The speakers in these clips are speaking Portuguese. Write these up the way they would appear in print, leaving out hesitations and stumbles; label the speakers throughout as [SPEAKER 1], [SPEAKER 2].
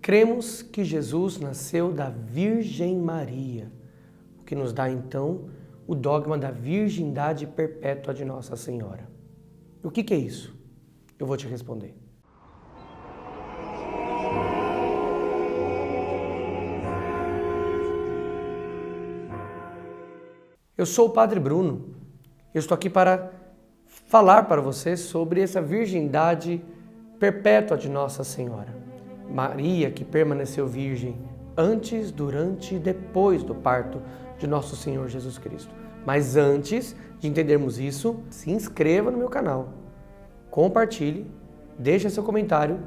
[SPEAKER 1] Cremos que Jesus nasceu da Virgem Maria, o que nos dá então o dogma da virgindade perpétua de Nossa Senhora. O que é isso? Eu vou te responder. Eu sou o Padre Bruno. Eu estou aqui para falar para você sobre essa virgindade perpétua de Nossa Senhora. Maria, que permaneceu virgem antes, durante e depois do parto de Nosso Senhor Jesus Cristo. Mas antes de entendermos isso, se inscreva no meu canal, compartilhe, deixe seu comentário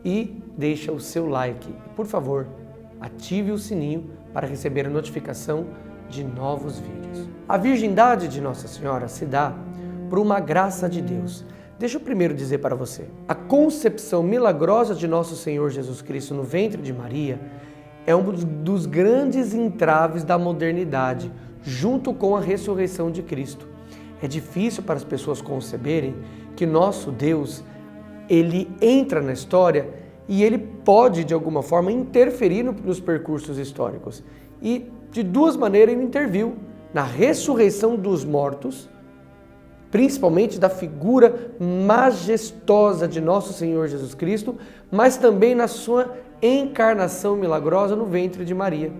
[SPEAKER 1] e deixe o seu like. Por favor, ative o sininho para receber a notificação de novos vídeos. A virgindade de Nossa Senhora se dá por uma graça de Deus. Deixa eu primeiro dizer para você, a concepção milagrosa de Nosso Senhor Jesus Cristo no ventre de Maria é um dos grandes entraves da modernidade, junto com a ressurreição de Cristo. É difícil para as pessoas conceberem que nosso Deus, ele entra na história e ele pode, de alguma forma, interferir nos percursos históricos. E, de duas maneiras, ele interviu na ressurreição dos mortos, principalmente da figura majestosa de Nosso Senhor Jesus Cristo, mas também na sua encarnação milagrosa no ventre de Maria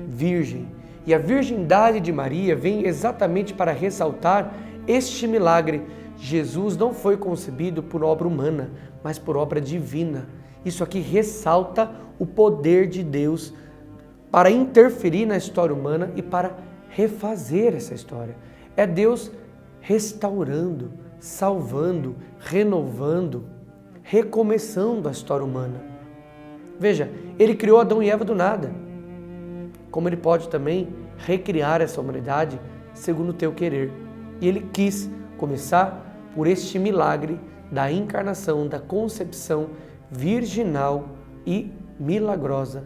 [SPEAKER 1] virgem. E a virgindade de Maria vem exatamente para ressaltar este milagre. Jesus não foi concebido por obra humana, mas por obra divina. Isso aqui ressalta o poder de Deus para interferir na história humana e para refazer essa história. É Deus restaurando, salvando, renovando, recomeçando a história humana. Veja, Ele criou Adão e Eva do nada. Como Ele pode também recriar essa humanidade segundo o teu querer. E Ele quis começar por este milagre da encarnação, da concepção virginal e milagrosa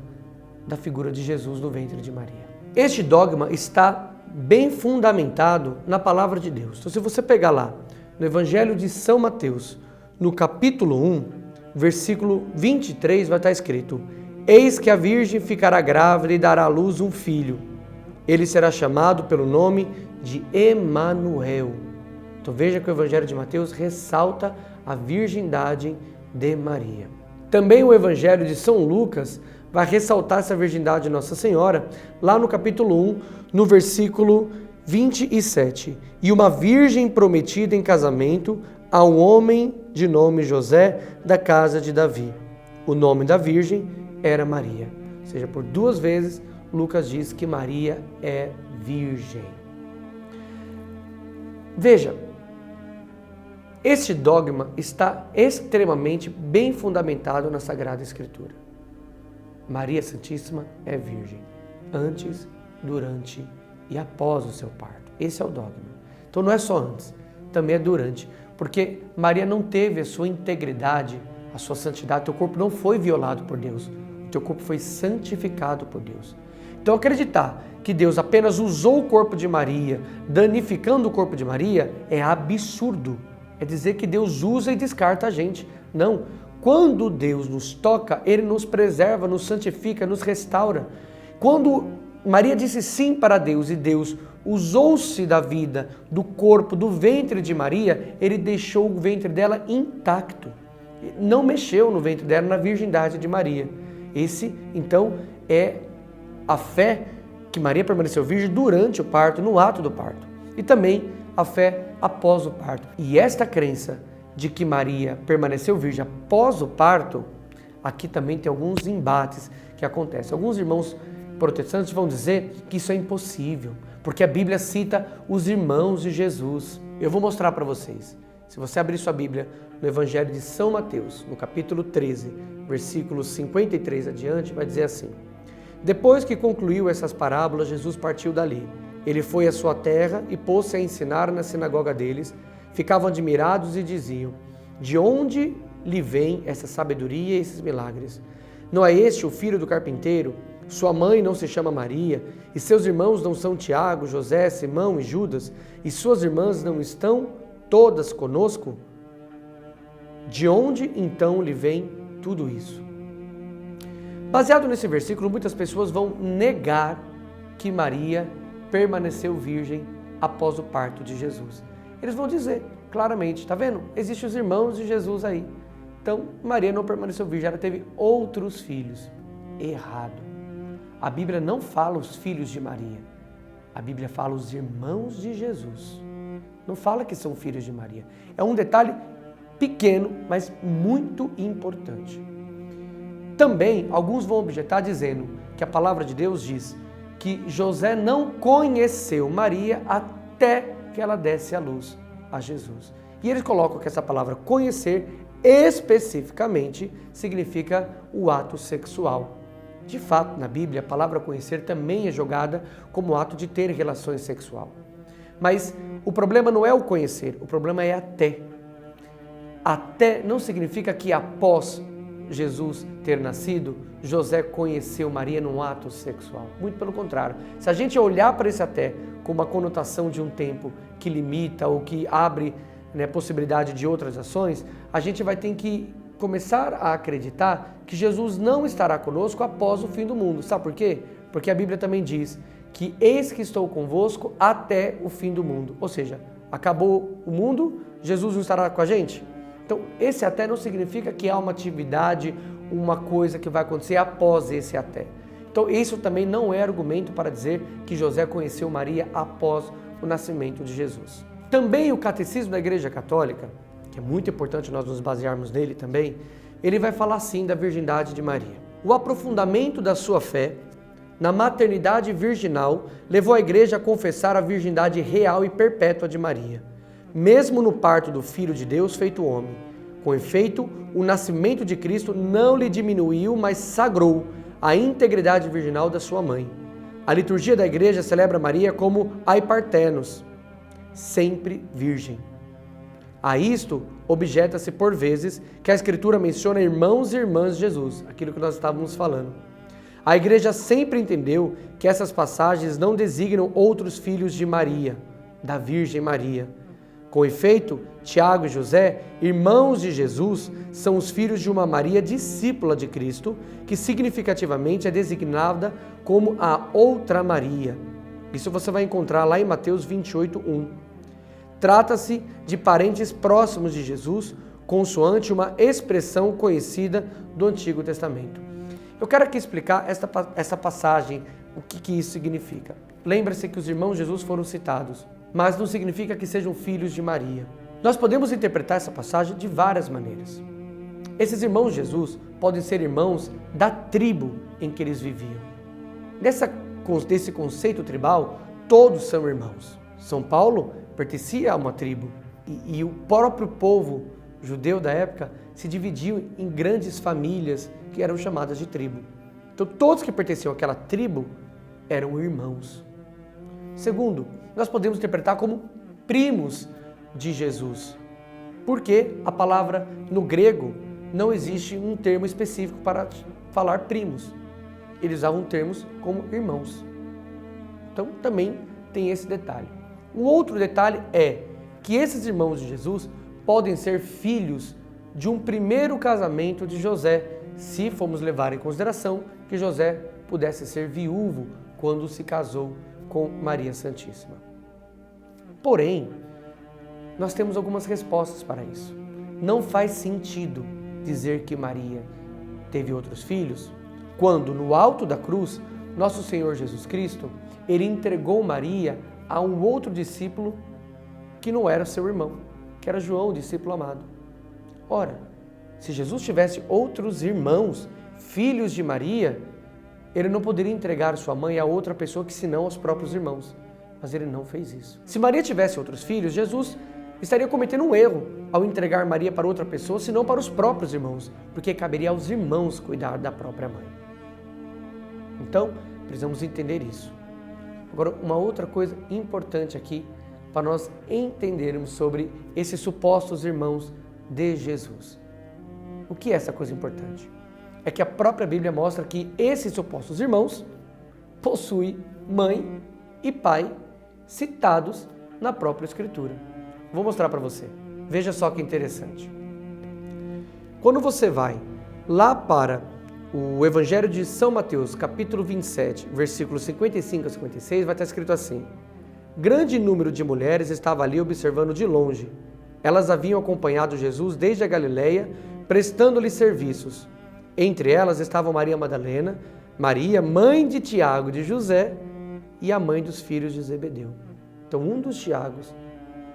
[SPEAKER 1] da figura de Jesus no ventre de Maria. Este dogma está bem fundamentado na palavra de Deus. Então, se você pegar lá no Evangelho de São Mateus, no capítulo 1, versículo 23, vai estar escrito: Eis que a Virgem ficará grávida e dará à luz um filho. Ele será chamado pelo nome de Emanuel. Então veja que o Evangelho de Mateus ressalta a virgindade de Maria. Também o Evangelho de São Lucas vai ressaltar essa virgindade de Nossa Senhora, lá no capítulo 1, no versículo 27. E uma virgem prometida em casamento a um homem de nome José, da casa de Davi. O nome da virgem era Maria. Ou seja, por duas vezes, Lucas diz que Maria é virgem. Veja, este dogma está extremamente bem fundamentado na Sagrada Escritura. Maria Santíssima é virgem, antes, durante e após o seu parto. Esse é o dogma. Então não é só antes, também é durante, porque Maria não teve a sua integridade, a sua santidade, teu corpo não foi violado por Deus, o teu corpo foi santificado por Deus. Então acreditar que Deus apenas usou o corpo de Maria, danificando o corpo de Maria, é absurdo. É dizer que Deus usa e descarta a gente. Não. Quando Deus nos toca, Ele nos preserva, nos santifica, nos restaura. Quando Maria disse sim para Deus e Deus usou-se da vida, do corpo, do ventre de Maria, Ele deixou o ventre dela intacto. Não mexeu no ventre dela, na virgindade de Maria. Esse, então, é a fé que Maria permaneceu virgem durante o parto, no ato do parto. E também a fé após o parto. E esta crença de que Maria permaneceu virgem após o parto, aqui também tem alguns embates que acontecem. Alguns irmãos protestantes vão dizer que isso é impossível, porque a Bíblia cita os irmãos de Jesus. Eu vou mostrar para vocês. Se você abrir sua Bíblia no Evangelho de São Mateus, no capítulo 13, versículos 53 adiante, vai dizer assim: Depois que concluiu essas parábolas, Jesus partiu dali. Ele foi à sua terra e pôs-se a ensinar na sinagoga deles. Ficavam admirados e diziam: De onde lhe vem essa sabedoria e esses milagres? Não é este o filho do carpinteiro? Sua mãe não se chama Maria? E seus irmãos não são Tiago, José, Simão e Judas? E suas irmãs não estão todas conosco? De onde então lhe vem tudo isso? Baseado nesse versículo, muitas pessoas vão negar que Maria permaneceu virgem após o parto de Jesus. Eles vão dizer claramente, tá vendo? Existem os irmãos de Jesus aí. Então, Maria não permaneceu virgem, ela teve outros filhos. Errado. A Bíblia não fala os filhos de Maria. A Bíblia fala os irmãos de Jesus. Não fala que são filhos de Maria. É um detalhe pequeno, mas muito importante. Também, alguns vão objetar dizendo que a palavra de Deus diz que José não conheceu Maria até que ela desse à luz a Jesus. E eles colocam que essa palavra conhecer especificamente significa o ato sexual. De fato, na Bíblia, a palavra conhecer também é jogada como ato de ter relações sexual. Mas o problema não é o conhecer, o problema é até. Até não significa que após Jesus ter nascido, José conheceu Maria num ato sexual. Muito pelo contrário. Se a gente olhar para esse até com uma conotação de um tempo que limita ou que abre, possibilidade de outras ações, a gente vai ter que começar a acreditar que Jesus não estará conosco após o fim do mundo. Sabe por quê? Porque a Bíblia também diz que eis que estou convosco até o fim do mundo. Ou seja, acabou o mundo, Jesus não estará com a gente? Então, esse até não significa que há uma atividade, uma coisa que vai acontecer após esse até. Então, isso também não é argumento para dizer que José conheceu Maria após o nascimento de Jesus. Também o Catecismo da Igreja Católica, que é muito importante nós nos basearmos nele também, ele vai falar sim da virgindade de Maria. O aprofundamento da sua fé na maternidade virginal levou a Igreja a confessar a virgindade real e perpétua de Maria, mesmo no parto do Filho de Deus feito homem. Com efeito, o nascimento de Cristo não lhe diminuiu, mas sagrou a integridade virginal da sua mãe. A liturgia da Igreja celebra Maria como ai partenos, sempre virgem. A isto objeta-se por vezes que a Escritura menciona irmãos e irmãs de Jesus, aquilo que nós estávamos falando. A Igreja sempre entendeu que essas passagens não designam outros filhos de Maria, da Virgem Maria. Com efeito, Tiago e José, irmãos de Jesus, são os filhos de uma Maria discípula de Cristo, que significativamente é designada como a outra Maria. Isso você vai encontrar lá em Mateus 28:1. Trata-se de parentes próximos de Jesus, consoante uma expressão conhecida do Antigo Testamento. Eu quero aqui explicar essa passagem, o que isso significa. Lembra-se que os irmãos de Jesus foram citados, mas não significa que sejam filhos de Maria. Nós podemos interpretar essa passagem de várias maneiras. Esses irmãos de Jesus podem ser irmãos da tribo em que eles viviam. Desse conceito tribal, todos são irmãos. São Paulo pertencia a uma tribo e o próprio povo judeu da época se dividiu em grandes famílias que eram chamadas de tribo. Então todos que pertenciam àquela tribo eram irmãos. Segundo, nós podemos interpretar como primos de Jesus, porque a palavra no grego não existe um termo específico para falar primos. Eles usavam termos como irmãos. Então também tem esse detalhe. Um outro detalhe é que esses irmãos de Jesus podem ser filhos de um primeiro casamento de José, se formos levar em consideração que José pudesse ser viúvo quando se casou com Maria Santíssima. Porém, nós temos algumas respostas para isso. Não faz sentido dizer que Maria teve outros filhos, quando no alto da cruz, nosso Senhor Jesus Cristo, ele entregou Maria a um outro discípulo que não era seu irmão, que era João, o discípulo amado. Ora, se Jesus tivesse outros irmãos, filhos de Maria, ele não poderia entregar sua mãe a outra pessoa que senão aos próprios irmãos. Mas ele não fez isso. Se Maria tivesse outros filhos, Jesus estaria cometendo um erro ao entregar Maria para outra pessoa, senão para os próprios irmãos, porque caberia aos irmãos cuidar da própria mãe. Então, precisamos entender isso. Agora, uma outra coisa importante aqui para nós entendermos sobre esses supostos irmãos de Jesus. O que é essa coisa importante? É que a própria Bíblia mostra que esses supostos irmãos possuem mãe e pai citados na própria Escritura. Vou mostrar para você. Veja só que interessante. Quando você vai lá para o Evangelho de São Mateus, capítulo 27, versículos 55 a 56, vai estar escrito assim: grande número de mulheres estava ali observando de longe. Elas haviam acompanhado Jesus desde a Galileia, prestando-lhe serviços. Entre elas estavam Maria Madalena, Maria, mãe de Tiago e de José, e a mãe dos filhos de Zebedeu. Então, um dos Tiagos,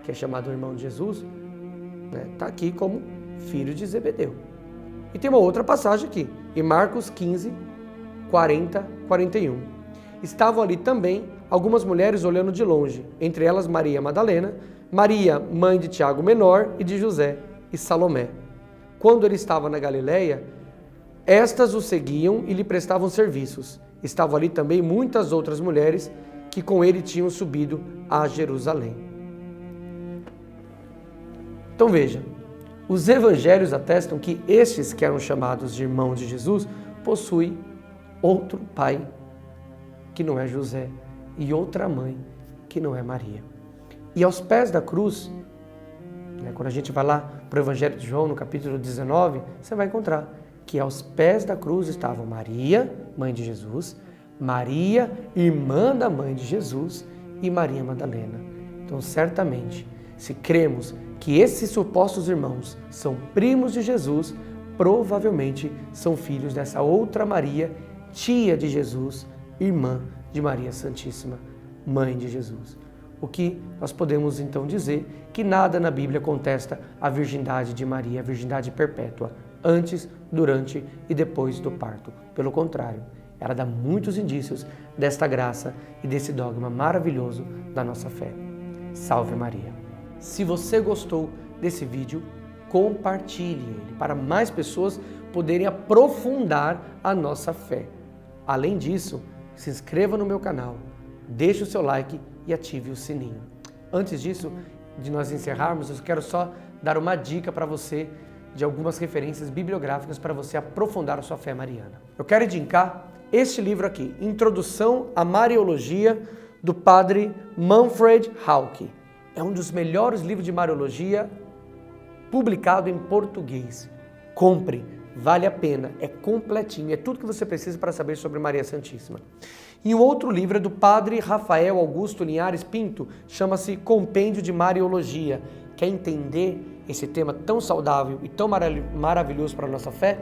[SPEAKER 1] que é chamado irmão de Jesus, está aqui como filho de Zebedeu. E tem uma outra passagem aqui, em Marcos 15, 40, 41. Estavam ali também algumas mulheres olhando de longe, entre elas Maria Madalena, Maria, mãe de Tiago Menor e de José, e Salomé. Quando ele estava na Galileia, estas o seguiam e lhe prestavam serviços. Estavam ali também muitas outras mulheres que com ele tinham subido a Jerusalém. Então veja, os evangelhos atestam que estes que eram chamados de irmãos de Jesus possuem outro pai, que não é José, e outra mãe, que não é Maria. E aos pés da cruz, quando a gente vai lá para o Evangelho de João, no capítulo 19, você vai encontrar que aos pés da cruz estavam Maria, mãe de Jesus, Maria, irmã da mãe de Jesus, e Maria Madalena. Então, certamente, se cremos que esses supostos irmãos são primos de Jesus, provavelmente são filhos dessa outra Maria, tia de Jesus, irmã de Maria Santíssima, mãe de Jesus. O que nós podemos então dizer que nada na Bíblia contesta a virgindade de Maria, a virgindade perpétua, antes, durante e depois do parto. Pelo contrário, ela dá muitos indícios desta graça e desse dogma maravilhoso da nossa fé. Salve Maria! Se você gostou desse vídeo, compartilhe ele para mais pessoas poderem aprofundar a nossa fé. Além disso, se inscreva no meu canal, deixe o seu like e ative o sininho. Antes disso, de nós encerrarmos, eu quero só dar uma dica para você de algumas referências bibliográficas para você aprofundar a sua fé mariana. Eu quero indicar este livro aqui, Introdução à Mariologia, do padre Manfred Hauck. É um dos melhores livros de Mariologia publicado em português. Compre, vale a pena, é completinho, é tudo que você precisa para saber sobre Maria Santíssima. E o outro livro é do padre Rafael Augusto Linhares Pinto, chama-se Compêndio de Mariologia. Quer entender esse tema tão saudável e tão maravilhoso para a nossa fé?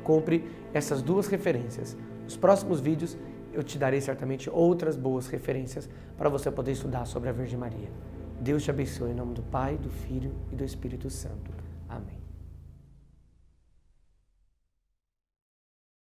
[SPEAKER 1] Compre essas duas referências. Nos próximos vídeos eu te darei certamente outras boas referências para você poder estudar sobre a Virgem Maria. Deus te abençoe em nome do Pai, do Filho e do Espírito Santo. Amém.